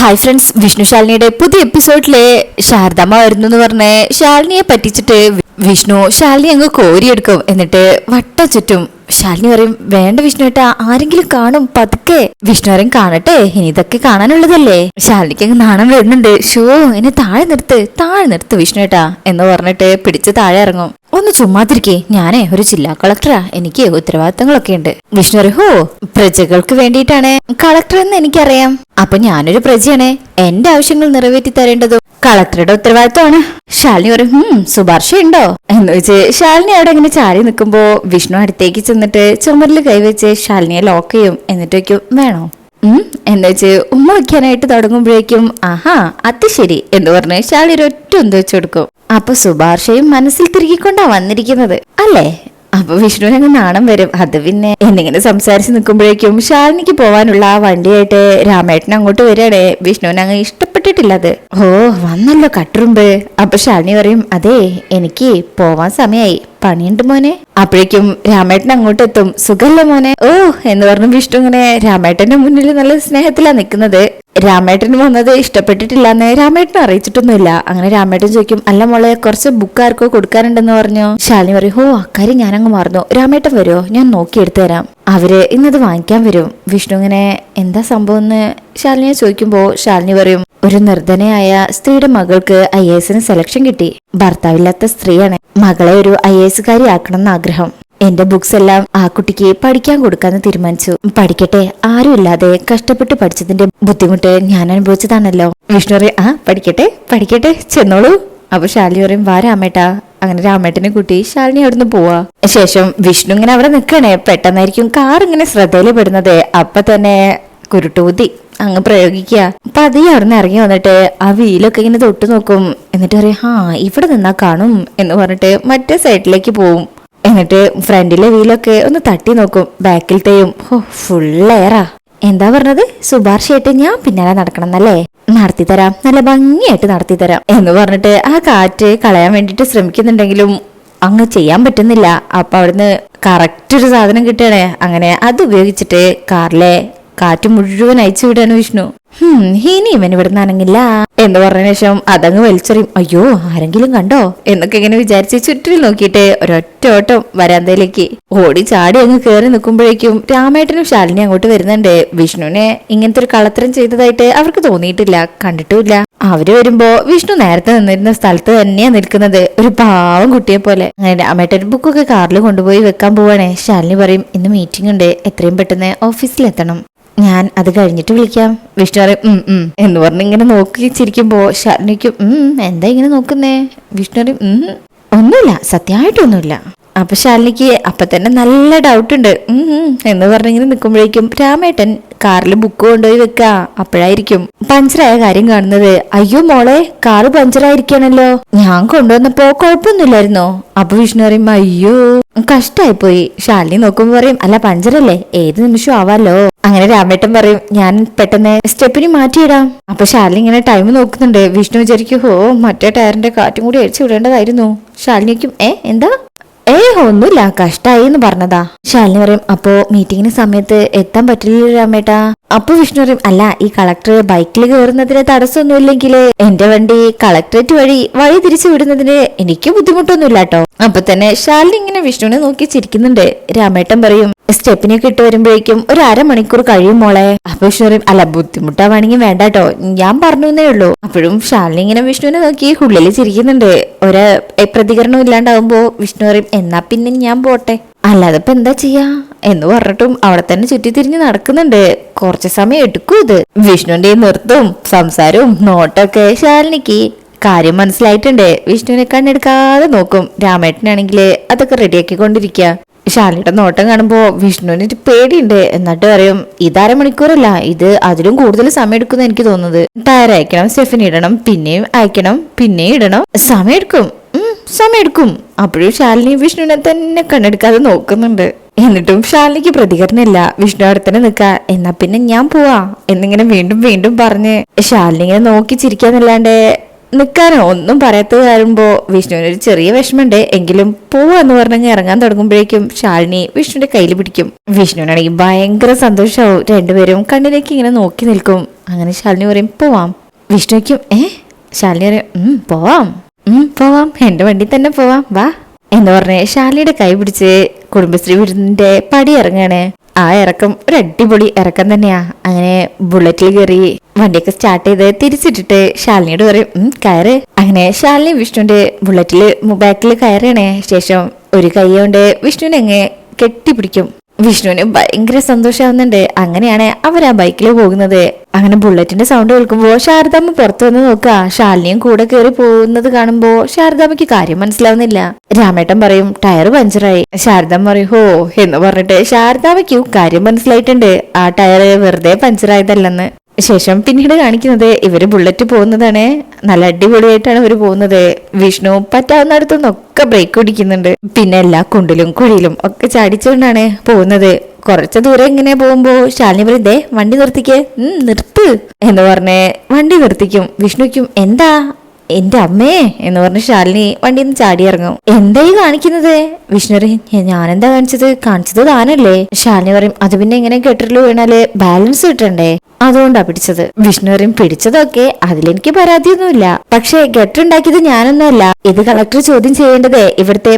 Hi friends, Vishnu ശാലിനിയുടെ പുതിയ എപ്പിസോഡിലെ ശാരദാമ്മ വരുന്നു എന്ന് പറഞ്ഞ് ശാലിനിയെ പറ്റിച്ചിട്ട് വിഷ്ണു ശാലിനി അങ്ങ് കോരിയെടുക്കും. എന്നിട്ട് വട്ടം ചുറ്റും. ശാലിനി പറയും, വേണ്ട വിഷ്ണുവേട്ടാ, ആരെങ്കിലും കാണും, പതുക്കെ. വിഷ്ണുവരും കാണട്ടെ, ഇനി ഇതൊക്കെ കാണാനുള്ളതല്ലേ. ശാലിനിക്ക് അങ്ങ് നാണം വരുന്നുണ്ട്. ഷോ, എന്നെ താഴെ നിർത്ത് വിഷ്ണുവേട്ടാ എന്ന് പറഞ്ഞിട്ട് പിടിച്ച് താഴെ ഇറങ്ങും. ഒന്ന് ചുമ്മാതിരിക്കേ, ഞാനേ ഒരു ജില്ലാ കളക്ടറാ, എനിക്ക് ഉത്തരവാദിത്തങ്ങളൊക്കെ ഉണ്ട്. വിഷ്ണു പറയും, ഹോ, പ്രജകൾക്ക് വേണ്ടിയിട്ടാണ് കളക്ടർ എന്ന് എനിക്കറിയാം. അപ്പൊ ഞാനൊരു പ്രജയാണേ, എന്റെ ആവശ്യങ്ങൾ നിറവേറ്റി തരേണ്ടതും കളക്ടറുടെ ഉത്തരവാദിത്തമാണ്. ശാലിനി പറയും, ശുപാർശ ഉണ്ടോ എന്ന് വെച്ച് ശാലിനി അവിടെ ഇങ്ങനെ ചാരി നിൽക്കുമ്പോ വിഷ്ണു അടുത്തേക്ക് ചെന്നിട്ട് ചുമരിൽ കൈവച്ച് ശാലിനിയെ ലോക്ക് ചെയ്യും. എന്നിട്ട് വയ്ക്കും, വേണോ എന്ന് വെച്ച് ഉമ്മ വയ്ക്കാനായിട്ട് തുടങ്ങുമ്പോഴേക്കും, ആഹാ അത് ശരി എന്ന് പറഞ്ഞ് ശാലിനി ഒരൊറ്റ ഒന്ന് വെച്ച് കൊടുക്കും. അപ്പൊ ശുപാർശയും മനസ്സിൽ തിരികൊണ്ടാ വന്നിരിക്കുന്നത് അല്ലേ. അപ്പൊ വിഷ്ണുവിന് അങ്ങ് നാണം വരും. അത് പിന്നെ എന്നിങ്ങനെ സംസാരിച്ച് നിൽക്കുമ്പോഴേക്കും ശാലിനിക്ക് പോവാനുള്ള ആ വണ്ടിയായിട്ട് രാമേട്ടൻ അങ്ങോട്ട് വരികയാണേ. വിഷ്ണുവിന് അങ്ങ് ഇഷ്ടപ്പെട്ടിട്ടില്ല അത്. ഓ, വന്നല്ലോ കട്ടുറുമ്പ്. അപ്പൊ ശാലിനി പറയും, അതെ, എനിക്ക് പോവാൻ സമയായി, പണിയുണ്ട് മോനെ. അപ്പോഴേക്കും രാമേട്ടൻ അങ്ങോട്ട് എത്തും. സുഖല്ലേ മോനെ? ഓ എന്ന് പറഞ്ഞു വിഷ്ണു ഇങ്ങനെ രാമേട്ടന്റെ മുന്നിൽ നല്ല സ്നേഹത്തിലാ നിൽക്കുന്നത്. രാമേട്ടന് വന്നത് ഇഷ്ടപ്പെട്ടിട്ടില്ലാന്ന് രാമേട്ടനെ അറിയിച്ചിട്ടൊന്നുമില്ല. അങ്ങനെ രാമേട്ടൻ ചോദിക്കും, അല്ല മോളെ, കുറച്ച് ബുക്ക് ആർക്കോ കൊടുക്കാനുണ്ടെന്ന് പറഞ്ഞു. ശാലിനി പറയും, ഓ അക്കാര്യം ഞാനങ്ങ് മറന്നു, രാമേട്ടൻ വരുമോ, ഞാൻ നോക്കിയെടുത്തു തരാം. അവര് ഇന്നത് വാങ്ങിക്കാൻ വരും. വിഷ്ണു ഇങ്ങനെ എന്താ സംഭവം എന്ന് ശാലിനിയെ ചോദിക്കുമ്പോ ശാലിനി പറയും, ഒരു നിർധനയായ സ്ത്രീയുടെ മകൾക്ക് IAS സെലക്ഷൻ കിട്ടി. ഭർത്താവില്ലാത്ത സ്ത്രീയാണ്. മകളെ ഒരു IAS കാരി ആക്കണം എന്ന് ആഗ്രഹം. എന്റെ ബുക്സ് എല്ലാം ആ കുട്ടിക്ക് പഠിക്കാൻ കൊടുക്കാന്ന് തീരുമാനിച്ചു. പഠിക്കട്ടെ, ആരുമില്ലാതെ കഷ്ടപ്പെട്ട് പഠിച്ചതിന്റെ ബുദ്ധിമുട്ട് ഞാൻ അനുഭവിച്ചതാണല്ലോ. വിഷ്ണു പറയും, ആ പഠിക്കട്ടെ ചെന്നോളൂ. അപ്പൊ ശാലിനി പറയും, വാ രാമേട്ടാ. അങ്ങനെ രാമേട്ടനെ കൂട്ടി ശാലിനി അവിടുന്ന് പോവാ. ശേഷം വിഷ്ണു ഇങ്ങനെ അവിടെ നിൽക്കണേ. പെട്ടെന്നായിരിക്കും കാർ ഇങ്ങനെ ശ്രദ്ധയിൽ പെടുന്നത്. അപ്പൊ തന്നെ കുരുട്ടൂതി അങ്ങ് പ്രയോഗിക്കുക. പതിയെ അവിടുന്ന് ഇറങ്ങി വന്നിട്ട് ആ വീലൊക്കെ ഇങ്ങനെ തൊട്ട് നോക്കും. എന്നിട്ട് പറയും, ആ ഇവിടെ നിന്നാ കാണും എന്ന് പറഞ്ഞിട്ട് മറ്റേ സൈഡിലേക്ക് പോവും. എന്നിട്ട് ഫ്രണ്ടിലെ വീലൊക്കെ ഒന്ന് തട്ടി നോക്കും. ബാക്കിലത്തെയും ഫുൾ എയറാ. എന്താ പറഞ്ഞത്? ശുപാർശയായിട്ട് ഞാൻ പിന്നാലെ നടക്കണം എന്നല്ലേ? നടത്തിത്തരാം, നല്ല ഭംഗിയായിട്ട് നടത്തിത്തരാം എന്ന് പറഞ്ഞിട്ട് ആ കാറ്റ് കളയാൻ വേണ്ടിട്ട് ശ്രമിക്കുന്നുണ്ടെങ്കിലും അങ്ങ് ചെയ്യാൻ പറ്റുന്നില്ല. അപ്പൊ അവിടുന്ന് കറക്റ്റ് ഒരു സാധനം കിട്ടുകയാണേ. അങ്ങനെ അത് ഉപയോഗിച്ചിട്ട് കാറിലെ കാറ്റ് മുഴുവൻ അയച്ചു വിടാണ് വിഷ്ണു. ഇനി ഇവൻ ഇവിടുന്ന് അനങ്ങില്ല എന്ന് പറഞ്ഞ ശേഷം അതങ്ങ് വലിച്ചെറിയും. അയ്യോ, ആരെങ്കിലും കണ്ടോ എന്നൊക്കെ ഇങ്ങനെ വിചാരിച്ച് ചുറ്റിൽ നോക്കിയിട്ട് ഒരൊറ്റ ഓട്ടം വരാന്തയിലേക്ക് ഓടി ചാടി അങ്ങ് കയറി നിൽക്കുമ്പോഴേക്കും രാമേട്ടനും ശാലിനി അങ്ങോട്ട് വരുന്നുണ്ട്. വിഷ്ണുവിനെ ഇങ്ങനത്തെ ഒരു കളത്തരം ചെയ്തതായിട്ട് അവർക്ക് തോന്നിയിട്ടില്ല, കണ്ടിട്ടുമില്ല. അവര് വരുമ്പോ വിഷ്ണു നേരത്തെ നിന്നിരുന്ന സ്ഥലത്ത് തന്നെയാ നിൽക്കുന്നത്, ഒരു പാവം കുട്ടിയെ പോലെ. അങ്ങനെ രാമേട്ടൻ ബുക്കൊക്കെ കാറിൽ കൊണ്ടുപോയി വെക്കാൻ പോവാണേ. ശാലിനി പറയും, ഇന്ന് മീറ്റിംഗ് ഉണ്ട്, എത്രയും പെട്ടെന്ന് ഓഫീസിലെത്തണം, ഞാൻ അത് കഴിഞ്ഞിട്ട് വിളിക്കാം. വിഷ്ണു പറയും എന്ന് പറഞ്ഞ് ഇങ്ങനെ നോക്കി ചിരിക്കുമ്പോ ശാലിനിക്കും, എന്താ ഇങ്ങനെ നോക്കുന്നേ? വിഷ്ണു പറയും, ഒന്നുമില്ല, സത്യമായിട്ടൊന്നുമില്ല. അപ്പൊ ശാലിനിക്ക് അപ്പൊ തന്നെ നല്ല ഡൗട്ട് ഉണ്ട്. എന്ന് പറഞ്ഞിങ്ങനെ നിൽക്കുമ്പോഴേക്കും രാമേട്ടൻ കാറിൽ ബുക്ക് കൊണ്ടുപോയി വെക്ക. അപ്പോഴായിരിക്കും പഞ്ചറായ കാര്യം കാണുന്നത്. അയ്യോ മോളെ, കാറ് പഞ്ചറായിരിക്കണല്ലോ, ഞാൻ കൊണ്ടുവന്നപ്പോ കുഴപ്പമൊന്നുമില്ലായിരുന്നോ? അപ്പൊ വിഷ്ണു പറയും, അയ്യോ കഷ്ടായി പോയി. ശാലിനി നോക്കുമ്പോ പറയും, അല്ല പഞ്ചറല്ലേ, ഏത് നിമിഷം ആവാലോ. അങ്ങനെ രാമേട്ടൻ പറയും, ഞാൻ പെട്ടെന്ന് സ്റ്റെപ്പിന് മാറ്റിയിടാം. അപ്പൊ ശാലിനി ഇങ്ങനെ ടൈം നോക്കുന്നുണ്ട്. വിഷ്ണു വിചാരിക്കും, മറ്റേ ടയറിന്റെ കാറ്റും കൂടി അഴിച്ചു വിടേണ്ടതായിരുന്നു. ശാലിനിക്കും എന്താ? ഒന്നുമില്ല, കഷ്ടായി എന്ന് പറഞ്ഞതാ. ശാലിനി പറയും, അപ്പോ മീറ്റിങ്ങിന് സമയത്ത് എത്താൻ പറ്റില്ല രാമേട്ടാ. അപ്പൊ വിഷ്ണു പറയും, അല്ല ഈ കളക്ടർ ബൈക്കിൽ കയറുന്നതിന് തടസ്സമൊന്നുമില്ലെങ്കിൽ എന്റെ വണ്ടി കളക്ടറേറ്റ് വഴി തിരിച്ചു വിടുന്നതിന് എനിക്ക് ബുദ്ധിമുട്ടൊന്നുമില്ല കേട്ടോ. അപ്പൊ തന്നെ ശാലിനി ഇങ്ങനെ വിഷ്ണുവിനെ നോക്കി ചിരിക്കുന്നുണ്ട്. രാമേട്ടൻ പറയും, സ്റ്റെപ്പിനൊക്കെ ഇട്ട് വരുമ്പോഴേക്കും ഒരു അരമണിക്കൂർ കഴിയും മോളെ. അപ്പൊ വിഷ്ണു പറയും, അല്ല ബുദ്ധിമുട്ടാവാണെങ്കിൽ വേണ്ട കേട്ടോ, ഞാൻ പറഞ്ഞേ ഉള്ളൂ. അപ്പോഴും ശാലിനി ഇങ്ങനെ വിഷ്ണുവിനെ നോക്കി ഉള്ളിൽ ചിരിക്കുന്നുണ്ട്. ഒരു പ്രതികരണം ഇല്ലാണ്ടാവുമ്പോ വിഷ്ണു പറയും, എന്നാ പിന്നെ ഞാൻ പോട്ടെ, അല്ലാതെ ഇപ്പൊ എന്താ ചെയ്യാ എന്ന് പറഞ്ഞിട്ടും അവിടെ തന്നെ ചുറ്റിത്തിരിഞ്ഞ് നടക്കുന്നുണ്ട്. കുറച്ച് സമയം എടുക്കും ഇത്. വിഷ്ണുവിന്റെ നിർത്തും സംസാരവും നോട്ടൊക്കെ ശാലിനിക്ക് കാര്യം മനസ്സിലായിട്ടുണ്ട്. വിഷ്ണുവിനെ കണ്ണെടുക്കാതെ നോക്കും. രാമേട്ടനാണെങ്കിൽ അതൊക്കെ റെഡിയാക്കിക്കൊണ്ടിരിക്കുക. ശാലിനിയുടെ നോട്ടം കാണുമ്പോ വിഷ്ണുവിന് പേടിയുണ്ട്. എന്നിട്ട് പറയും, ഇത് അരമണിക്കൂറല്ല, ഇത് അതിലും കൂടുതൽ സമയം എടുക്കുന്ന എനിക്ക് തോന്നുന്നത്. ടയർ അയക്കണം, സ്റ്റെഫിന് ഇടണം, പിന്നെയും അയക്കണം, പിന്നെയും ഇടണം, സമയം എടുക്കും. അപ്പോഴും ശാലിനി വിഷ്ണുവിനെ തന്നെ കണ്ണെടുക്കാതെ നോക്കുന്നുണ്ട്. എന്നിട്ടും ശാലിനിക്ക് പ്രതികരണമില്ല. വിഷ്ണു അവിടെ തന്നെ നിൽക്ക. എന്നാ പിന്നെ ഞാൻ പോവാ എന്നിങ്ങനെ വീണ്ടും വീണ്ടും പറഞ്ഞ് ശാലിനി ഇങ്ങനെ നോക്കി ചിരിക്കാന്നല്ലാണ്ട് നിൽക്കാനോ ഒന്നും പറയാത്തത് കാണുമ്പോ വിഷ്ണുവിന് ഒരു ചെറിയ വിഷമമുണ്ട്. എങ്കിലും പോവാന്ന് പറഞ്ഞങ്ങ് ഇറങ്ങാൻ തുടങ്ങുമ്പോഴേക്കും ശാലിനി വിഷ്ണുവിന്റെ കയ്യിൽ പിടിക്കും. വിഷ്ണുവിനാണെങ്കിൽ ഭയങ്കര സന്തോഷമാവും. രണ്ടുപേരും കണ്ണിലേക്ക് ഇങ്ങനെ നോക്കി നിൽക്കും. അങ്ങനെ ശാലിനി പറയും പോവാം. വിഷ്ണുക്കും ശാലിനി പറയും പോവാം പോവാം, എന്റെ വണ്ടി തന്നെ പോവാം വാ എന്ന് പറഞ്ഞ് ശാലിനിയുടെ കൈ പിടിച്ച് കുടുംബശ്രീ വീടിന്റെ പടി ഇറങ്ങാണ്. ആ ഇറക്കം ഒരു അടിപൊളി ഇറക്കം തന്നെയാ. അങ്ങനെ ബുള്ളറ്റിൽ കയറി വണ്ടിയൊക്കെ സ്റ്റാർട്ട് ചെയ്ത് തിരിച്ചിട്ടിട്ട് ശാലിനിയോട് പറയും കയറ്. അങ്ങനെ ശാലിനി വിഷ്ണുവിന്റെ ബുള്ളറ്റില് ബാക്കിൽ കയറണേ. ശേഷം ഒരു കൈ കൊണ്ട് വിഷ്ണുവിനെ അങ്ങ് കെട്ടിപ്പിടിക്കും. വിഷ്ണുവിന് ഭയങ്കര സന്തോഷമാവുന്നുണ്ട്. അങ്ങനെയാണ് അവർ ആ ബൈക്കിൽ പോകുന്നത്. അങ്ങനെ ബുള്ളറ്റിന്റെ സൗണ്ട് കേൾക്കുമ്പോ ശാരദാമ്മ പുറത്തു വന്ന് നോക്കുക. ശാലിനിയും കൂടെ കയറി പോകുന്നത് കാണുമ്പോ ശാരദാമ്മയ്ക്ക് കാര്യം മനസ്സിലാവുന്നില്ല. രാമേട്ടൻ പറയും ടയർ പഞ്ചറായി. ശാരദാമ്മ പറയും ഹോ എന്ന് പറഞ്ഞിട്ട് ശാരദാമ്മയ്ക്കും കാര്യം മനസ്സിലായിട്ടുണ്ട്. ആ ടയർ വെറുതെ പഞ്ചറായതല്ലെന്ന്. ശേഷം പിന്നീട് കാണിക്കുന്നത് ഇവര് ബുള്ളറ്റ് പോകുന്നതാണ്. നല്ല അടിപൊളിയായിട്ടാണ് ഇവര് പോകുന്നത്. വിഷ്ണു പറ്റാവുന്നിടത്തുനിന്നൊക്കെ ബ്രേക്ക് പിടിക്കുന്നുണ്ട്. പിന്നെ എല്ലാ കുണ്ടിലും കുഴിയിലും ഒക്കെ ചാടിച്ചുകൊണ്ടാണ് പോകുന്നത്. കുറച്ച് ദൂരം ഇങ്ങനെ പോകുമ്പോ ശാലിനി പറയും വണ്ടി നിർത്തിക്കേ, നിർത്ത് എന്ന് പറഞ്ഞ് വണ്ടി നിർത്തിക്കും. വിഷ്ണുക്കും എന്താ എന്റെ അമ്മേ എന്ന് പറഞ്ഞ് ശാലിനി വണ്ടിയിൽ നിന്ന് ചാടി ഇറങ്ങും. എന്തായി കാണിക്കുന്നത്? വിഷ്ണു പറയും ഞാനെന്താ കാണിച്ചത് താനല്ലേ. ശാലിനി പറയും അത് പിന്നെ എങ്ങനെ കെട്ടില് വീണാല് ബാലൻസ് കിട്ടണ്ടേ, അതുകൊണ്ടാ പിടിച്ചത്. വിഷ്ണു പറയും പിടിച്ചതൊക്കെ അതിലെനിക്ക് പരാതിയൊന്നുമില്ല, പക്ഷെ ഗട്ടുണ്ടാക്കിയത് ഞാനൊന്നുമല്ല. ഇത് കളക്ടർ ചോദ്യം ചെയ്യേണ്ടത് ഇവിടുത്തെ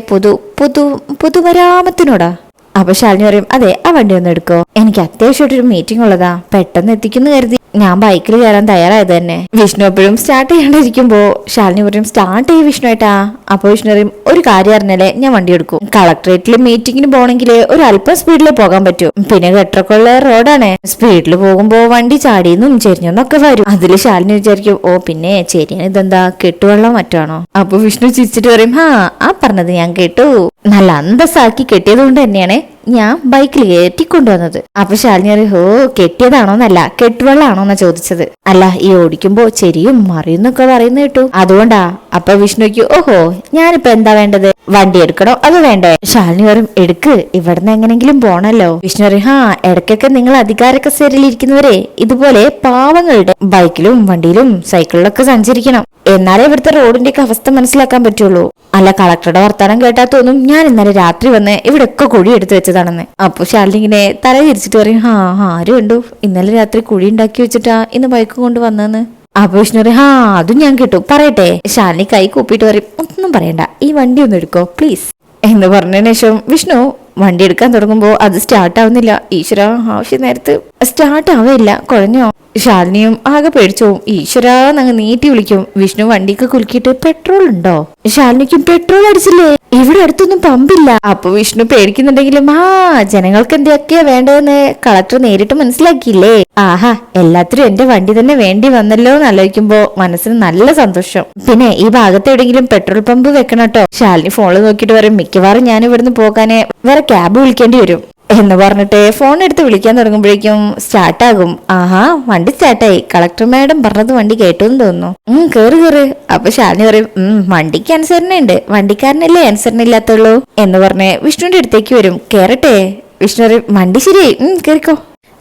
പൊതുമരാമത്തിനോടാ. അപ്പൊ ശാലിനി പറയും അതെ ആ വണ്ടി ഒന്ന് എടുക്കോ, എനിക്ക് അത്യാവശ്യമായിട്ടൊരു മീറ്റിംഗ് ഉള്ളതാ, പെട്ടെന്ന് എത്തിക്കുന്നു കരുതി ഞാൻ ബൈക്കിൽ കയറാൻ തയ്യാറായത് തന്നെ. വിഷ്ണു എപ്പോഴും സ്റ്റാർട്ട് ചെയ്യാണ്ടിരിക്കുമ്പോ ശാലിനി പറയും സ്റ്റാർട്ട് ചെയ്യും വിഷ്ണു ഏട്ടാ. അപ്പൊ വിഷ്ണു പറയും ഒരു കാര്യം അറിഞ്ഞാലേ ഞാൻ വണ്ടി എടുക്കും. കളക്ടറേറ്റിൽ മീറ്റിംഗിന് പോകണമെങ്കിൽ ഒരു അല്പം സ്പീഡിൽ പോകാൻ പറ്റും. പിന്നെ ഗട്ടറൊക്കെയുള്ള റോഡാണ്, സ്പീഡിൽ പോകുമ്പോ വണ്ടി ചാടിയെന്നും ചെരിഞ്ഞെന്നൊക്കെ വരും. അതില് ശാലിനി വിചാരിക്കും ഓ പിന്നെ ചെരിയാൻ ഇതെന്താ കെട്ടുവെള്ളം മറ്റാണോ. അപ്പൊ വിഷ്ണു ചിരിച്ചിട്ട് പറയും ആ പറഞ്ഞത് ഞാൻ കേട്ടു, നല്ല അന്തസ്സാക്കി കെട്ടിയത് കൊണ്ട് തന്നെയാണ് ഞാൻ ബൈക്കിൽ കയറ്റിക്കൊണ്ടുവന്നത്. അപ്പൊ ശാലിനി പറയും ഹോ കെട്ടിയതാണോന്നല്ല കെട്ടുവെള്ളാണോന്നാ ചോദിച്ചത്. അല്ല ഈ ഓടിക്കുമ്പോ ചെരിയും മറിയുന്നൊക്കെ പറയുന്ന കേട്ടു, അതുകൊണ്ടാ. അപ്പൊ വിഷ്ണുക്ക് ഓഹോ ഞാനിപ്പോ എന്താ വേണ്ടത്, വണ്ടി എടുക്കണോ അത് വേണ്ടേ? ശാലിനി പറയും എടുക്ക്, ഇവിടുന്ന് എങ്ങനെങ്കിലും പോണല്ലോ. വിഷ്ണു പറയും ഇടയ്ക്കൊക്കെ നിങ്ങൾ അധികാര കസേരയിൽ ഇരിക്കുന്നവരെ ഇതുപോലെ പാവങ്ങളുടെ ബൈക്കിലും വണ്ടിയിലും സൈക്കിളിലൊക്കെ സഞ്ചരിക്കണം, എന്നാലേ ഇവിടുത്തെ റോഡിന്റെ ഒക്കെ അവസ്ഥ മനസ്സിലാക്കാൻ പറ്റുള്ളൂ. അല്ല കളക്ടറുടെ വർത്താനം കേട്ടാ തോന്നും ഞാൻ ഇന്നലെ രാത്രി വന്ന് ഇവിടെ ഒക്കെ കുഴി എടുത്തു വെച്ചതാണെന്ന്. അപ്പൊ ശാലിനി ഇങ്ങനെ തല തിരിച്ചിട്ട് പറയും ആരും കണ്ടു ഇന്നലെ രാത്രി കുഴി ഉണ്ടാക്കി വെച്ചിട്ടാ ഇന്ന് ബൈക്ക് കൊണ്ട് വന്നെന്ന്. അപ്പൊ വിഷ്ണു പറയും അതും ഞാൻ കേട്ടു, പറയട്ടെ. ശാലിനി കൈ കൂപ്പിയിട്ട് പറയും ഒന്നും പറയണ്ട, ഈ വണ്ടി ഒന്ന് എടുക്കോ പ്ലീസ് എന്ന് പറഞ്ഞതിന് ശേഷം വിഷ്ണു വണ്ടി എടുക്കാൻ തുടങ്ങുമ്പോ അത് സ്റ്റാർട്ട് ആവുന്നില്ല. ഈശ്വര ആവശ്യ നേരത്ത് സ്റ്റാർട്ട് ആവില്ല, കുഴഞ്ഞോ. ശാലിനിയും ആകെ പേടിച്ചു പോവും. ഈശ്വരാന്നങ്ങ് നീട്ടി വിളിക്കും. വിഷ്ണു വണ്ടിക്ക് കുലുക്കിയിട്ട് പെട്രോൾ ഉണ്ടോ? ശാലിനിക്കും പെട്രോൾ അടിച്ചില്ലേ, ഇവിടെ അടുത്തൊന്നും പമ്പില്ല. അപ്പൊ വിഷ്ണു പേടിക്കുന്നുണ്ടെങ്കിലും ജനങ്ങൾക്ക് എന്തൊക്കെയാ വേണ്ടതെന്ന് കളക്ടർ നേരിട്ട് മനസ്സിലാക്കിയില്ലേ. ആഹാ എല്ലാത്തിനും എന്റെ വണ്ടി തന്നെ വേണ്ടി വന്നല്ലോ എന്ന് ആലോചിക്കുമ്പോ മനസ്സിന് നല്ല സന്തോഷം. പിന്നെ ഈ ഭാഗത്ത് എവിടെയെങ്കിലും പെട്രോൾ പമ്പ് വെക്കണം കേട്ടോ. ശാലിനി ഫോണിൽ നോക്കിയിട്ട് പറയും മിക്കവാറും ഞാൻ ഇവിടുന്ന് പോകാനെ വേറെ ക്യാബ് വിളിക്കേണ്ടി വരും എന്ന് പറഞ്ഞിട്ട് ഫോൺ എടുത്ത് വിളിക്കാൻ തുടങ്ങുമ്പോഴേക്കും സ്റ്റാർട്ടാകും. വണ്ടി സ്റ്റാർട്ടായി. കളക്ടർ മാഡം പറഞ്ഞത് വണ്ടി കേട്ടു എന്ന് തോന്നുന്നു. കേറ്. അപ്പൊ ശാലിനി പറയും വണ്ടിക്ക് അനുസരണയുണ്ട്, വണ്ടിക്കാരനല്ലേ അനുസരണ ഇല്ലാത്തുള്ളൂ എന്ന് പറഞ്ഞ് വിഷ്ണുവിന്റെ അടുത്തേക്ക് വരും. കേറട്ടെ? വിഷ്ണു പറയും വണ്ടി ശരിയായി കേറിക്കോ.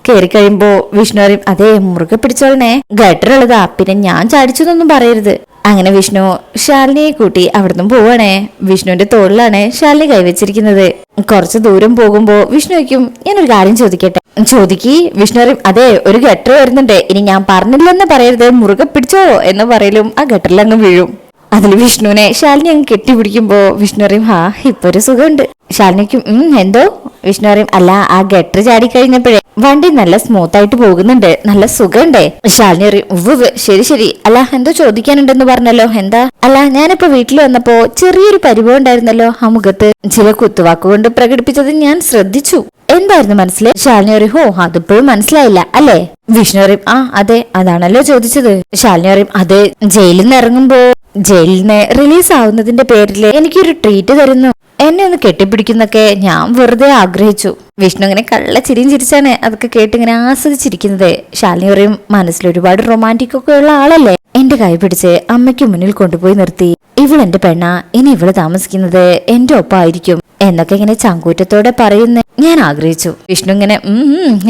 കേറി കഴിയുമ്പോ വിഷ്ണു പറയും അതെ മുറുകെ പിടിച്ചോളണേ, ഗട്ടറുള്ളതാ, പിന്നെ ഞാൻ ചാടിച്ചതൊന്നും പറയരുത്. അങ്ങനെ വിഷ്ണു ശാലിനിയെ കൂട്ടി അവിടുന്ന് പോവാണേ. വിഷ്ണുവിന്റെ തോളിലാണ് ശാലിനി കൈവച്ചിരിക്കുന്നത്. കുറച്ച് ദൂരം പോകുമ്പോ വിഷ്ണുക്കും ഞാനൊരു കാര്യം ചോദിക്കട്ടെ? ചോദിക്കി. വിഷ്ണു പറയും അതെ ഒരു ഗട്ടർ വരുന്നുണ്ട്, ഇനി ഞാൻ പറഞ്ഞില്ലെന്ന് പറയരുത്, മുറുകെ പിടിച്ചോ എന്ന് പറയലും ആ ഗട്ടറിൽ അങ്ങ് വീഴും. അതിൽ വിഷ്ണുവിനെ ശാലിനി അങ്ങ് കെട്ടിപ്പിടിക്കുമ്പോ വിഷ്ണു പറയും ഇപ്പൊ ഒരു സുഖമുണ്ട്. ശാലിനിക്കും എന്തോ? വിഷ്ണു പറയും അല്ല ആ ഗട്ടർ ചാടി കഴിഞ്ഞപ്പോഴേ വണ്ടി നല്ല സ്മൂത്ത് ആയിട്ട് പോകുന്നുണ്ട്, നല്ല സുഖമുണ്ടേ. ശാലിനി പറയും ഉവ്വ് ശരി. അല്ല എന്തോ ചോദിക്കാനുണ്ടെന്ന് പറഞ്ഞല്ലോ, എന്താ? അല്ല ഞാനിപ്പോ വീട്ടിൽ വന്നപ്പോ ചെറിയൊരു പരിഭവം ഉണ്ടായിരുന്നല്ലോ ആ മുഖത്ത്, ചില കുത്തുവാക്കുകൊണ്ട് പ്രകടിപ്പിച്ചത് ഞാൻ ശ്രദ്ധിച്ചു, എന്തായിരുന്നു മനസ്സിലായി? ശാലിനി പറയും അതിപ്പോഴും മനസ്സിലായില്ല അല്ലേ? വിഷ്ണു പറയും അതെ അതാണല്ലോ ചോദിച്ചത്. ശാലിനി പറയും അതെ ജയിലിൽ നിന്ന് ഇറങ്ങുമ്പോ ജയിലിൽ നിന്ന് റിലീസ് ആവുന്നതിന്റെ പേരില് എനിക്കൊരു ട്രീറ്റ് തരുന്നു, എന്നെ ഒന്ന് കെട്ടിപ്പിടിക്കുന്നൊക്കെ ഞാൻ വെറുതെ ആഗ്രഹിച്ചു. വിഷ്ണു ഇങ്ങനെ കള്ള ചിരിയും ചിരിച്ചാണ് അതൊക്കെ കേട്ട് ഇങ്ങനെ ആസ്വദിച്ചിരിക്കുന്നത്. ശാലിനി പറയും മനസ്സിൽ ഒരുപാട് റൊമാൻറ്റിക് ഒക്കെ ഉള്ള ആളല്ലേ, എന്റെ കൈ പിടിച്ച് അമ്മയ്ക്ക് മുന്നിൽ കൊണ്ടുപോയി നിർത്തി, ഇവളെന്റെ പെണ്ണ, ഇനി ഇവള് താമസിക്കുന്നത് എന്റെ ഒപ്പമായിരിക്കും എന്നൊക്കെ ഇങ്ങനെ ചങ്കൂറ്റത്തോടെ പറയുന്ന ഞാൻ ആഗ്രഹിച്ചു. വിഷ്ണു ഇങ്ങനെ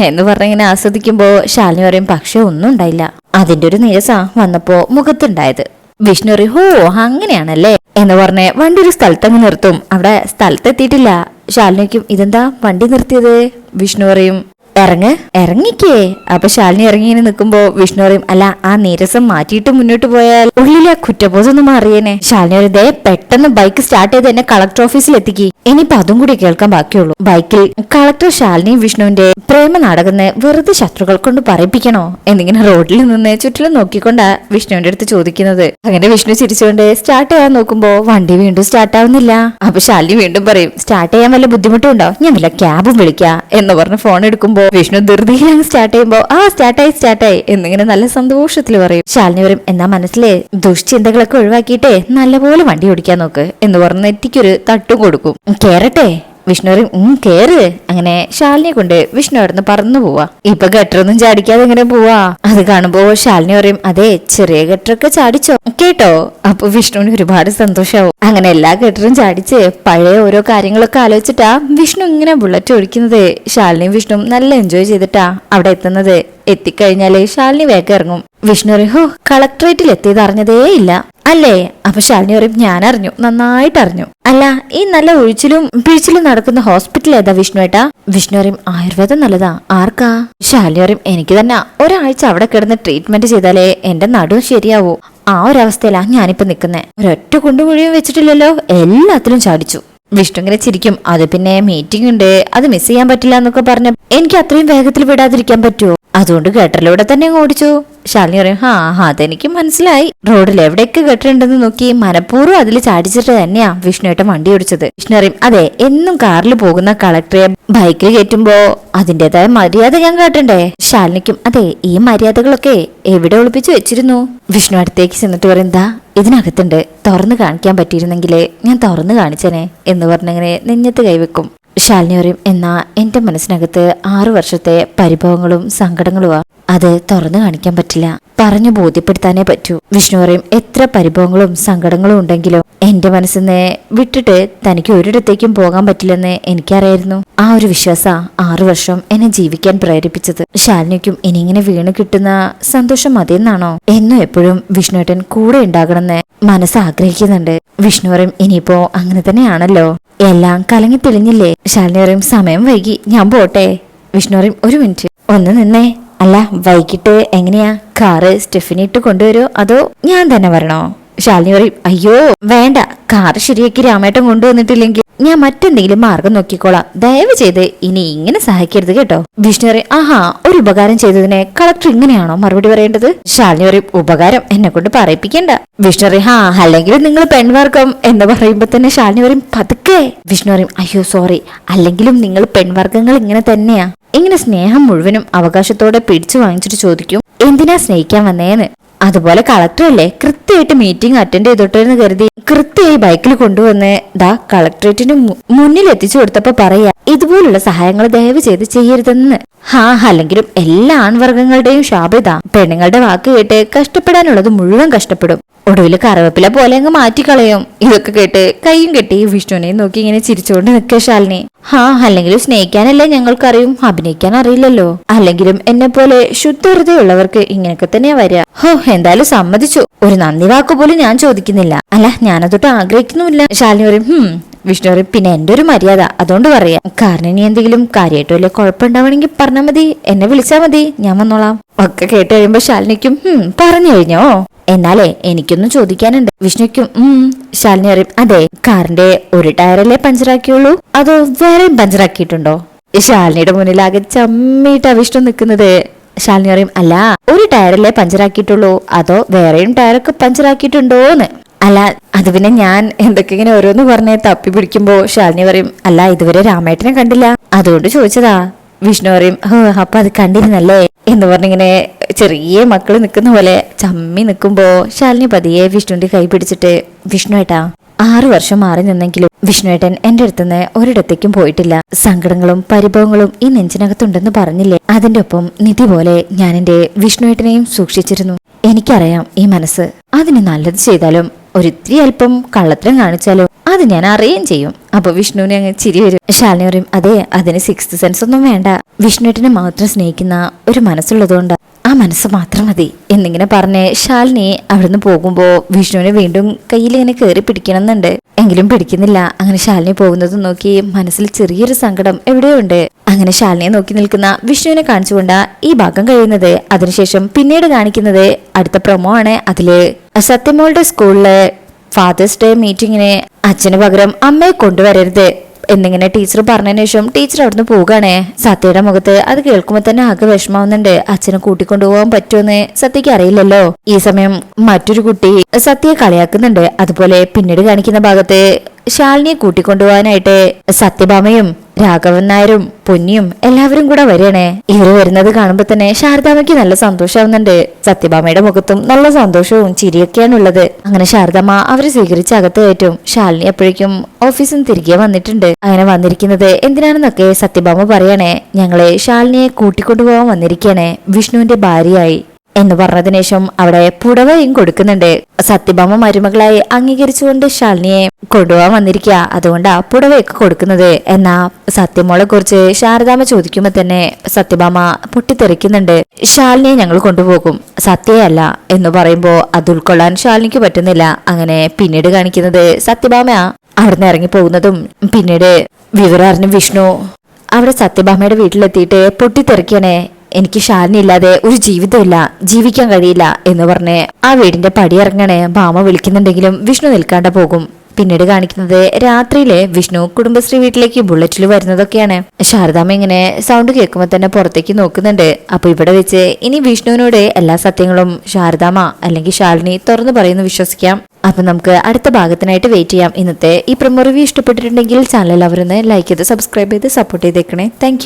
എന്ന് പറഞ്ഞ ഇങ്ങനെ ആസ്വദിക്കുമ്പോ ശാലിനി പറയും പക്ഷെ ഒന്നും ഉണ്ടായില്ല, അതിന്റെ ഒരു നീരസാ വന്നപ്പോ മുഖത്തുണ്ടായത്. വിഷ്ണു പറയും ഹോ അങ്ങനെയാണല്ലേ എന്ന് പറഞ്ഞ് വണ്ടി ഒരു സ്ഥലത്തങ്ങ് നിർത്തും. അവിടെ സ്ഥലത്തെത്തിയിട്ടില്ല. ശാലിനിക്കും ഇതെന്താ വണ്ടി നിർത്തിയത്? വിഷ്ണു പറയും ഇറങ്ങിക്കേ. അപ്പൊ ശാലിനി ഇറങ്ങി ഇങ്ങനെ നിൽക്കുമ്പോ വിഷ്ണു പറയും അല്ല ആ നീരസം മാറ്റിയിട്ട് മുന്നോട്ട് പോയാൽ ഉള്ളിലെ ആ കുറ്റബോധമൊന്നും മാറിയേനെ. ശാലിനി പറയും ദേ പെട്ടെന്ന് ബൈക്ക് സ്റ്റാർട്ട് ചെയ്ത് എന്നെ കളക്ടർ ഓഫീസിൽ എത്തിക്കി. ഇനിയിപ്പൊ അതും കൂടി കേൾക്കാൻ ബാക്കിയുള്ളൂ. ബൈക്കിൽ കളക്ടർ ശാലിനി വിഷ്ണുവിന്റെ പ്രേമ നാടകന്ന് വെറുതെ ശത്രുക്കൾ കൊണ്ട് പറയിപ്പിക്കണോ എന്നിങ്ങനെ റോഡിൽ നിന്ന് ചുറ്റിലും നോക്കിക്കൊണ്ടാ വിഷ്ണുവിന്റെ അടുത്ത് ചോദിക്കുന്നത്. അങ്ങനെ വിഷ്ണു ചിരിച്ചുകൊണ്ട് സ്റ്റാർട്ട് ചെയ്യാൻ നോക്കുമ്പോ വണ്ടി വീണ്ടും സ്റ്റാർട്ട് ആവുന്നില്ല. അപ്പൊ ശാലിനി വീണ്ടും പറയും സ്റ്റാർട്ട് ചെയ്യാൻ വല്ല ബുദ്ധിമുട്ടുണ്ടോ, ഞാൻ വല്ല ക്യാബും വിളിക്കാം എന്ന് പറഞ്ഞ് ഫോൺ എടുക്കുമ്പോ വിഷ്ണു ധൃതിയിലങ്ങ് സ്റ്റാർട്ട് ചെയ്യുമ്പോ ആ സ്റ്റാർട്ടായി എന്നിങ്ങനെ നല്ല സന്തോഷത്തിൽ പറയും. ശാലിനി വരും എന്നാ മനസ്സിലെ ദുഷ്ചിന്തകളൊക്കെ ഒഴിവാക്കിയിട്ടേ നല്ലപോലെ വണ്ടി ഓടിക്കാൻ നോക്ക് എന്ന് പറഞ്ഞ് നെറ്റിക്കൊരു തട്ടും കൊടുക്കും. കേറട്ടെ? വിഷ്ണു പറയും കേറ്. അങ്ങനെ ശാലിനിയെ കൊണ്ട് വിഷ്ണു അവിടുന്ന് പറന്നു പോവാ. ഇപ്പൊ ഗട്ടറൊന്നും ചാടിക്കാതെ ഇങ്ങനെ പോവാ. അത് കാണുമ്പോ ശാലിനി പറയും അതെ ചെറിയ ഗട്ടറൊക്കെ ചാടിച്ചോ കേട്ടോ. അപ്പൊ വിഷ്ണുവിന് ഒരുപാട് സന്തോഷാവും. അങ്ങനെ എല്ലാ ഗട്ടറും ചാടിച്ച് പഴയ ഓരോ കാര്യങ്ങളൊക്കെ ആലോചിച്ചിട്ടാ വിഷ്ണു ഇങ്ങനെ ബുള്ളറ്റ് ഓടിക്കുന്നത്. ശാലിനിയും വിഷ്ണുവും നല്ല എൻജോയ് ചെയ്തിട്ടാ അവിടെ എത്തുന്നത്. എത്തിക്കഴിഞ്ഞാല് ശാലിനി വേഗം ഇറങ്ങും. വിഷ്ണു പറയും ഹോ കളക്ടറേറ്റിൽ എത്തിയത് അറിഞ്ഞതേ ഇല്ല അല്ലേ? അപ്പൊ ശാലിനി പറയും ഞാൻ അറിഞ്ഞു, നന്നായിട്ട് അറിഞ്ഞു. അല്ല ഈ നല്ല ഒഴിച്ചിലും പിഴിച്ചിലും നടക്കുന്ന ഹോസ്പിറ്റൽ ഏതാ വിഷ്ണു ഏട്ടാ? വിഷ്ണു പറയും ആയുർവേദം നല്ലതാ. ആർക്കാ? ശാലിനി പറയും എനിക്ക് തന്നെ. ഒരാഴ്ച അവിടെ കിടന്ന് ട്രീറ്റ്മെന്റ് ചെയ്താലേ എന്റെ നടുവും ശരിയാവൂ. ആ ഒരവസ്ഥയിലാ ഞാനിപ്പോ നിക്കുന്നേ. ഒരൊറ്റ കുണ്ടുകുഴിയും വെച്ചിട്ടില്ലല്ലോ, എല്ലാത്തിലും ചാടിച്ചു. വിഷ്ണു ഇങ്ങനെ ചിരിക്കും. അത് പിന്നെ മീറ്റിംഗ് ഉണ്ട്, അത് മിസ് ചെയ്യാൻ പറ്റില്ല എന്നൊക്കെ പറഞ്ഞ എനിക്ക് അത്രയും വേഗത്തിൽ വിടാതിരിക്കാൻ പറ്റുമോ? അതുകൊണ്ട് ഗട്ടറിലൂടെ തന്നെ ഓടിച്ചു. ശാലിനി പറയും അതെനിക്ക് മനസ്സിലായി. റോഡിൽ എവിടെയൊക്കെ ഗട്ടറുണ്ടെന്ന് നോക്കി മനഃപൂർവ്വം അതിൽ ചാടിച്ചിട്ട് തന്നെയാ വിഷ്ണുവേട്ടൻ വണ്ടി ഓടിച്ചത്. വിഷ്ണു പറയും അതെ എന്നും കാറിൽ പോകുന്ന കളക്ടറെ ബൈക്കിൽ കയറ്റുമ്പോ അതിന്റേതായ മര്യാദ ഞാൻ കാട്ടണ്ടേ? ശാലിനിക്കും അതെ ഈ മര്യാദകളൊക്കെ എവിടെ ഒളിപ്പിച്ചു വെച്ചിരുന്നു? വിഷ്ണു അടുത്തേക്ക് ചെന്നിട്ട് പറയും എന്താ ഇതിനകത്തുണ്ട്, തുറന്നു കാണിക്കാൻ പറ്റിയിരുന്നെങ്കിലേ ഞാൻ തുറന്നു കാണിച്ചനെ എന്ന് പറഞ്ഞങ്ങനെ നെഞ്ഞത്ത് കൈവെക്കും. ശാലിനി പറയും എന്നാ എന്റെ മനസ്സിനകത്ത് 6 വർഷത്തെ പരിഭവങ്ങളും സങ്കടങ്ങളുമാ, അത് തുറന്നു കാണിക്കാൻ പറ്റില്ല, പറഞ്ഞു ബോധ്യപ്പെടുത്താനേ പറ്റൂ. വിഷ്ണു പറയും എത്ര പരിഭവങ്ങളും സങ്കടങ്ങളും ഉണ്ടെങ്കിലും എന്റെ മനസ്സിനെ വിട്ടിട്ട് തനിക്ക് ഒരിടത്തേക്കും പോകാൻ പറ്റില്ലെന്ന് എനിക്കറിയായിരുന്നു. ആ ഒരു വിശ്വാസ 6 വർഷം എന്നെ ജീവിക്കാൻ പ്രേരിപ്പിച്ചത്. ശാലിനിക്കും ഇനി ഇങ്ങനെ വീണ് കിട്ടുന്ന സന്തോഷം മതിയെന്നാണോ? എന്നും എപ്പോഴും വിഷ്ണുവേട്ടൻ കൂടെ ഉണ്ടാകണമെന്ന് മനസ്സ് ആഗ്രഹിക്കുന്നുണ്ട്. വിഷ്ണു പറയും ഇനിയിപ്പോ അങ്ങനെ തന്നെയാണല്ലോ, എല്ലാം കലങ്ങി തെളിഞ്ഞില്ലേ? ശാലിനി പറയും സമയം വൈകി ഞാൻ പോട്ടെ. വിഷ്ണു പറയും ഒരു മിനിറ്റ് ഒന്ന് നിന്നേ. അല്ല വൈകിട്ട് എങ്ങനെയാ, കാറ് സ്റ്റെഫിനി ഇട്ട് കൊണ്ടുവരോ അതോ ഞാൻ തന്നെ വരണോ? ശാലിനി പറയും അയ്യോ വേണ്ട, കാറ് ശരിയാക്കി രാമേട്ടൻ കൊണ്ടുവന്നിട്ടില്ലെങ്കിൽ ഞാൻ മറ്റെന്തെങ്കിലും മാർഗം നോക്കിക്കോളാം, ദയവ് ചെയ്ത് ഇനി ഇങ്ങനെ സഹായിക്കരുത് കേട്ടോ. വിഷ്ണു പറയും ഒരു ഉപകാരം ചെയ്തതിനെ കളക്ടർ ഇങ്ങനെയാണോ മറുപടി പറയേണ്ടത്? ശാലിനി പറയും ഉപകാരം എന്നെ കൊണ്ട് പറയിപ്പിക്കണ്ട. വിഷ്ണു പറയും അല്ലെങ്കിൽ നിങ്ങൾ പെൺവർഗം എന്ന് പറയുമ്പോ തന്നെ ശാലിനി പറയും പതുക്കെ. വിഷ്ണു പറയും അയ്യോ സോറി, അല്ലെങ്കിലും നിങ്ങൾ പെൺവർഗങ്ങൾ ഇങ്ങനെ തന്നെയാ. ഇങ്ങനെ സ്നേഹം മുഴുവനും അവകാശത്തോടെ പിടിച്ചു വാങ്ങിച്ചിട്ട് ചോദിക്കും എന്തിനാ സ്നേഹിക്കാൻ വന്നേന്ന്. അതുപോലെ കളക്ടർ അല്ലേ കൃത്യമായിട്ട് മീറ്റിംഗ് അറ്റൻഡ് ചെയ്തോട്ടെന്ന് കരുതി കൃത്യമായി ബൈക്കിൽ കൊണ്ടുവന്ന് കളക്ടറേറ്റിന് മുന്നിൽ എത്തിച്ചു കൊടുത്തപ്പോ പറയാ ഇതുപോലുള്ള സഹായങ്ങൾ ദയവ് ചെയ്ത് ചെയ്യരുതെന്ന്. അല്ലെങ്കിലും എല്ലാ ആൺവർഗങ്ങളുടെയും ശാപത പെണ്ണുങ്ങളുടെ വാക്ക് കേട്ട് കഷ്ടപ്പെടാനുള്ളത് മുഴുവൻ കഷ്ടപ്പെടും, ഒടുവിൽ കറിവേപ്പില പോലെ അങ്ങ് മാറ്റിക്കളയും. ഇതൊക്കെ കേട്ട് കൈയും കെട്ടി വിഷ്ണുവിനെ നോക്കി ഇങ്ങനെ ചിരിച്ചുകൊണ്ട് നിൽക്കുക ശാലിനി. അല്ലെങ്കിലും സ്നേഹിക്കാനല്ലേ ഞങ്ങൾക്കറിയും, അഭിനയിക്കാൻ അറിയില്ലല്ലോ. അല്ലെങ്കിലും എന്നെ പോലെ ശുദ്ധഹൃദയുള്ളവർക്ക് ഇങ്ങനെയൊക്കെ തന്നെയാ വരിക. എന്തായാലും സമ്മതിച്ചു, ഒരു നന്ദി വാക്കുപോലും ഞാൻ ചോദിക്കുന്നില്ല. അല്ല ഞാനതൊട്ട് ആഗ്രഹിക്കുന്നുമില്ല. ശാലിനി പറയും വിഷ്ണു പറയും പിന്നെ എന്റെ ഒരു മര്യാദ അതുകൊണ്ട് പറയാ, കാരണം ഇനി എന്തെങ്കിലും കാര്യമായിട്ട് വല്ല കുഴപ്പമുണ്ടാവണമെങ്കിൽ പറഞ്ഞാൽ മതി, എന്നെ വിളിച്ചാൽ മതി, ഞാൻ വന്നോളാം. ഒക്കെ കേട്ട് കഴിയുമ്പോ ശാലിനിക്കും പറഞ്ഞു കഴിഞ്ഞോ, എന്നാലേ എനിക്കൊന്നും ചോദിക്കാനുണ്ട്. വിഷ്ണുക്കും ശാലിനി പറയും അതെ കാറിന്റെ ഒരു ടയറല്ലേ പഞ്ചറാക്കിയുള്ളൂ, അതോ വേറെയും പഞ്ചറാക്കിയിട്ടുണ്ടോ? ശാലിനിയുടെ മുന്നിലാകെ ചമ്മിയിട്ടാ വിഷ്ണു നിൽക്കുന്നത്. ശാലിനി പറയും അല്ല ഒരു ടയറല്ലേ പഞ്ചറാക്കിയിട്ടുള്ളൂ, അതോ വേറെയും ടയറൊക്കെ പഞ്ചറാക്കിയിട്ടുണ്ടോന്ന്? അല്ല അത് പിന്നെ ഞാൻ എന്തൊക്കെ ഇങ്ങനെ ഓരോന്ന് പറഞ്ഞ് തപ്പി പിടിക്കുമ്പോ ശാലിനി പറയും അല്ല ഇതുവരെ രാമേട്ടനെ കണ്ടില്ല, അതുകൊണ്ട് ചോദിച്ചതാ. വിഷ്ണു പറയും അപ്പൊ അത് കണ്ടിരുന്നല്ലേ എന്ന് പറഞ്ഞിങ്ങനെ ചെറിയ മക്കള് നിൽക്കുന്ന പോലെ ചമ്മി നിൽക്കുമ്പോ ശാലിനി പതിയെ വിഷ്ണുവിന്റെ കൈ പിടിച്ചിട്ട് വിഷ്ണുവേട്ടാ 6 വർഷം മാറി നിന്നെങ്കിലും വിഷ്ണുവേട്ടൻ എന്റെ അടുത്തുനിന്ന് ഒരിടത്തേക്കും പോയിട്ടില്ല. സങ്കടങ്ങളും പരിഭവങ്ങളും ഈ നെഞ്ചിനകത്തുണ്ടെന്ന് പറഞ്ഞില്ലേ, അതിന്റെ ഒപ്പം നിധി പോലെ ഞാൻ എന്റെ വിഷ്ണുവേട്ടനെയും സൂക്ഷിച്ചിരുന്നു. എനിക്കറിയാം ഈ മനസ്സ്, അതിന് നല്ലത് ചെയ്താലും ഒരിത്തിരി അല്പം കള്ളത്തരം കാണിച്ചാലോ അത് ഞാൻ അറിയുകയും ചെയ്യും. അപ്പൊ വിഷ്ണുവിനെ അങ്ങ് ചിരി വരും. ശാലിനി പറയും അതെ അതിന് 6th സെൻസ് ഒന്നും വേണ്ട, വിഷ്ണുവേട്ടനെ മാത്രം സ്നേഹിക്കുന്ന ഒരു മനസ്സുള്ളതുകൊണ്ട് ആ മനസ്സ് മാത്രം മതി എന്നിങ്ങനെ പറഞ്ഞ് ശാലിനി അവിടുന്ന് പോകുമ്പോ വിഷ്ണുവിനെ വീണ്ടും കയ്യിൽ ഇങ്ങനെ കയറി പിടിക്കണമെന്നുണ്ട്. എങ്കിലും പിടിക്കുന്നില്ല. അങ്ങനെ ശാലിനി പോകുന്നത് നോക്കി മനസ്സിൽ ചെറിയൊരു സങ്കടം എവിടെയോ ഉണ്ട്. അങ്ങനെ ശാലിനിയെ നോക്കി നിൽക്കുന്ന വിഷ്ണുവിനെ കാണിച്ചുകൊണ്ട് ഈ ഭാഗം കഴിയുന്നത്. അതിനുശേഷം പിന്നീട് കാണിക്കുന്നത് അടുത്ത പ്രൊമോ ആണ്. അതില് സത്യമോളുടെ സ്കൂളില് ഫാദേഴ്സ് ഡേ മീറ്റിങ്ങിന് അച്ഛന് പകരം അമ്മയെ കൊണ്ടുവരരുത് എന്നിങ്ങനെ ടീച്ചർ പറഞ്ഞതിന് ശേഷം ടീച്ചർ അവിടുന്ന് പോവുകയാണേ. സത്യയുടെ മുഖത്ത് അത് കേൾക്കുമ്പോൾ തന്നെ ആകെ വിഷമാവുന്നുണ്ട്. അച്ഛനെ കൂട്ടിക്കൊണ്ടുപോകാൻ പറ്റുമെന്ന് സത്യക്ക് അറിയില്ലല്ലോ. ഈ സമയം മറ്റൊരു കുട്ടി സത്യയെ കളിയാക്കുന്നുണ്ട്. അതുപോലെ പിന്നീട് കാണിക്കുന്ന ഭാഗത്ത് ശാലിനിയെ കൂട്ടിക്കൊണ്ടുപോകാനായിട്ട് സത്യഭാമയും രാഘവൻ നായരും പൊന്നിയും എല്ലാവരും കൂടെ വരികയാണേ. ഇവര് വരുന്നത് കാണുമ്പോ തന്നെ ശാരദാമ്മയ്ക്ക് നല്ല സന്തോഷമാവുന്നുണ്ട്. സത്യഭാമയുടെ മുഖത്തും നല്ല സന്തോഷവും ചിരിയൊക്കെയാണ് ഉള്ളത്. അങ്ങനെ ശാരദാമ്മ അവരെ സ്വീകരിച്ച് അകത്ത് കയറ്റും. ശാലിനി എപ്പോഴേക്കും ഓഫീസിൽ നിന്ന് തിരികെ വന്നിട്ടുണ്ട്. അങ്ങനെ വന്നിരിക്കുന്നത് എന്തിനാണെന്നൊക്കെ സത്യഭാമ പറയണേ. ഞങ്ങളെ ശാലിനിയെ കൂട്ടിക്കൊണ്ടുപോകാൻ വന്നിരിക്കണേ വിഷ്ണുവിന്റെ ഭാര്യയായി എന്ന് പറഞ്ഞതിനു ശേഷം അവിടെ പുടവയും കൊടുക്കുന്നുണ്ട്. സത്യഭാമ മരുമകളായി അംഗീകരിച്ചുകൊണ്ട് ശാലിനിയെ കൊണ്ടുപോകാൻ വന്നിരിക്കുക. അതുകൊണ്ടാ പുടവയൊക്കെ കൊടുക്കുന്നത്. എന്നാ സത്യമോളെ കുറിച്ച് ശാരദാമ്മ ചോദിക്കുമ്പോ തന്നെ സത്യഭാമ പൊട്ടിത്തെറിക്കുന്നുണ്ട്. ശാലിനിയെ ഞങ്ങൾ കൊണ്ടുപോകും, സത്യയല്ല എന്ന് പറയുമ്പോ അത് ഉൾക്കൊള്ളാൻ ശാലിനിക്ക് പറ്റുന്നില്ല. അങ്ങനെ പിന്നീട് കാണിക്കുന്നത് സത്യഭാമ അവിടുന്ന് ഇറങ്ങി പോകുന്നതും പിന്നീട് വിവരം അറിഞ്ഞ വിഷ്ണു അവിടെ സത്യഭാമയുടെ വീട്ടിലെത്തിയിട്ട് പൊട്ടിത്തെറിക്കണേ. എനിക്ക് ശാലിനി ഇല്ലാതെ ഒരു ജീവിതമില്ല, ജീവിക്കാൻ കഴിയില്ല എന്ന് പറഞ്ഞ് ആ വീടിന്റെ പടി ഇറങ്ങണേ. ഭാമ വിളിക്കുന്നുണ്ടെങ്കിലും വിഷ്ണു നിൽക്കാണ്ട പോകും. പിന്നീട് കാണിക്കുന്നത് രാത്രിയിലെ വിഷ്ണു കുടുംബശ്രീ വീട്ടിലേക്ക് ബുള്ളറ്റിൽ വരുന്നതൊക്കെയാണ്. ശാരദാമ്മ ഇങ്ങനെ സൗണ്ട് കേൾക്കുമ്പോൾ തന്നെ പുറത്തേക്ക് നോക്കുന്നുണ്ട്. അപ്പൊ ഇവിടെ വെച്ച് ഇനി വിഷ്ണുവിനോട് എല്ലാ സത്യങ്ങളും ശാരദാമ്മ അല്ലെങ്കിൽ ശാലിനി തുറന്നു പറയുന്നു വിശ്വസിക്കാം. അപ്പൊ നമുക്ക് അടുത്ത ഭാഗത്തിനായിട്ട് വെയിറ്റ് ചെയ്യാം. ഇന്നത്തെ ഈ പ്രൊമോ റിവ്യൂ ഇഷ്ടപ്പെട്ടിട്ടുണ്ടെങ്കിൽ ചാനൽ അവരൊന്ന് ലൈക്ക് ചെയ്ത് സബ്സ്ക്രൈബ് ചെയ്ത് സപ്പോർട്ട് ചെയ്തേക്കണേ. താങ്ക്